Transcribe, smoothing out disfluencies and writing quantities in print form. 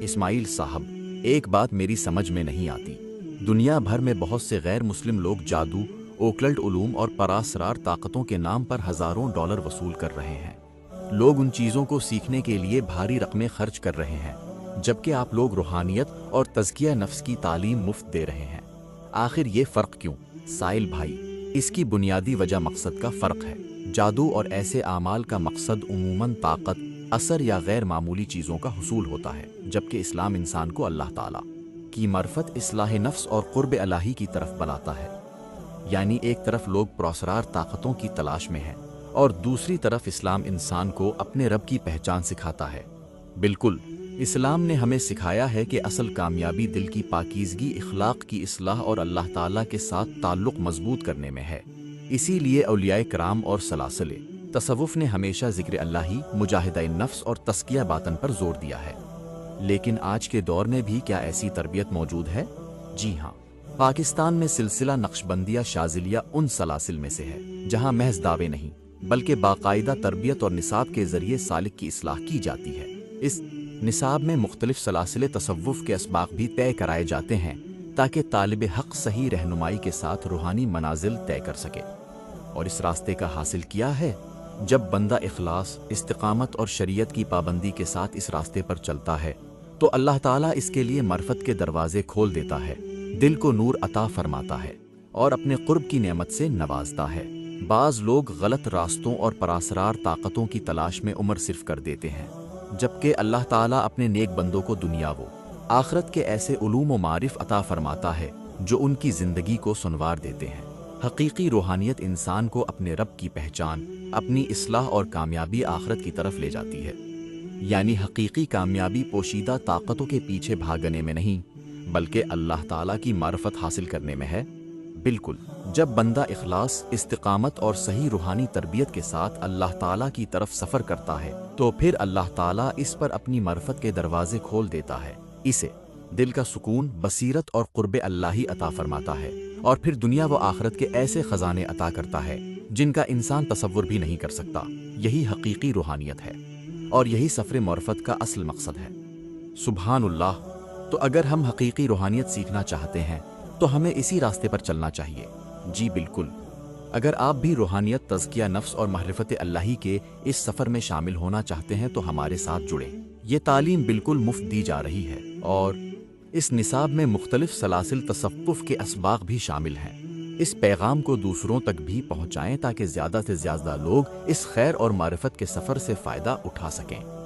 اسماعیل صاحب، ایک بات میری سمجھ میں نہیں آتی۔ دنیا بھر میں بہت سے غیر مسلم لوگ جادو، اوکلٹ علوم اور پراسرار طاقتوں کے نام پر ہزاروں ڈالر وصول کر رہے ہیں۔ لوگ ان چیزوں کو سیکھنے کے لیے بھاری رقمیں خرچ کر رہے ہیں، جبکہ آپ لوگ روحانیت اور تزکیہ نفس کی تعلیم مفت دے رہے ہیں۔ آخر یہ فرق کیوں؟ سائل بھائی، اس کی بنیادی وجہ مقصد کا فرق ہے۔ جادو اور ایسے اعمال کا مقصد عموماً طاقت، اثر یا غیر معمولی چیزوں کا حصول ہوتا ہے، جبکہ اسلام انسان کو اللہ تعالیٰ کی معرفت، اصلاح نفس اور قرب الہی کی طرف بلاتا ہے۔ یعنی ایک طرف لوگ پراسرار طاقتوں کی تلاش میں ہیں اور دوسری طرف اسلام انسان کو اپنے رب کی پہچان سکھاتا ہے۔ بالکل، اسلام نے ہمیں سکھایا ہے کہ اصل کامیابی دل کی پاکیزگی، اخلاق کی اصلاح اور اللہ تعالیٰ کے ساتھ تعلق مضبوط کرنے میں ہے۔ اسی لیے اولیاء کرام اور سلاسل تصوف نے ہمیشہ ذکر الہی، مجاہدہ نفس اور تزکیہ باطن پر زور دیا ہے۔ لیکن آج کے دور میں بھی کیا ایسی تربیت موجود ہے؟ جی ہاں، پاکستان میں سلسلہ نقشبندیہ شاذلیہ ان سلاسل میں سے ہے جہاں محض دعوے نہیں بلکہ باقاعدہ تربیت اور نصاب کے ذریعے سالک کی اصلاح کی جاتی ہے۔ اس نصاب میں مختلف سلاسل تصوف کے اسباق بھی طے کرائے جاتے ہیں تاکہ طالب حق صحیح رہنمائی کے ساتھ روحانی منازل طے کر سکے۔ اور اس راستے کا حاصل کیا ہے؟ جب بندہ اخلاص، استقامت اور شریعت کی پابندی کے ساتھ اس راستے پر چلتا ہے تو اللہ تعالیٰ اس کے لیے معرفت کے دروازے کھول دیتا ہے، دل کو نور عطا فرماتا ہے اور اپنے قرب کی نعمت سے نوازتا ہے۔ بعض لوگ غلط راستوں اور پراسرار طاقتوں کی تلاش میں عمر صرف کر دیتے ہیں، جبکہ اللہ تعالیٰ اپنے نیک بندوں کو دنیا و آخرت کے ایسے علوم و معارف عطا فرماتا ہے جو ان کی زندگی کو سنوار دیتے ہیں۔ حقیقی روحانیت انسان کو اپنے رب کی پہچان، اپنی اصلاح اور کامیابی آخرت کی طرف لے جاتی ہے۔ یعنی حقیقی کامیابی پوشیدہ طاقتوں کے پیچھے بھاگنے میں نہیں بلکہ اللہ تعالیٰ کی معرفت حاصل کرنے میں ہے۔ بالکل، جب بندہ اخلاص، استقامت اور صحیح روحانی تربیت کے ساتھ اللہ تعالیٰ کی طرف سفر کرتا ہے تو پھر اللہ تعالیٰ اس پر اپنی معرفت کے دروازے کھول دیتا ہے، اسے دل کا سکون، بصیرت اور قرب الہی عطا فرماتا ہے، اور پھر دنیا و آخرت کے ایسے خزانے عطا کرتا ہے جن کا انسان تصور بھی نہیں کر سکتا۔ یہی حقیقی روحانیت ہے اور یہی سفر معرفت کا اصل مقصد ہے۔ سبحان اللہ! تو اگر ہم حقیقی روحانیت سیکھنا چاہتے ہیں تو ہمیں اسی راستے پر چلنا چاہیے۔ جی بالکل، اگر آپ بھی روحانیت، تزکیہ نفس اور معرفت الہی کے اس سفر میں شامل ہونا چاہتے ہیں تو ہمارے ساتھ جڑیں۔ یہ تعلیم بالکل مفت دی جا رہی ہے اور اس نصاب میں مختلف سلاسل تصوف کے اسباق بھی شامل ہیں۔ اس پیغام کو دوسروں تک بھی پہنچائیں تاکہ زیادہ سے زیادہ لوگ اس خیر اور معرفت کے سفر سے فائدہ اٹھا سکیں۔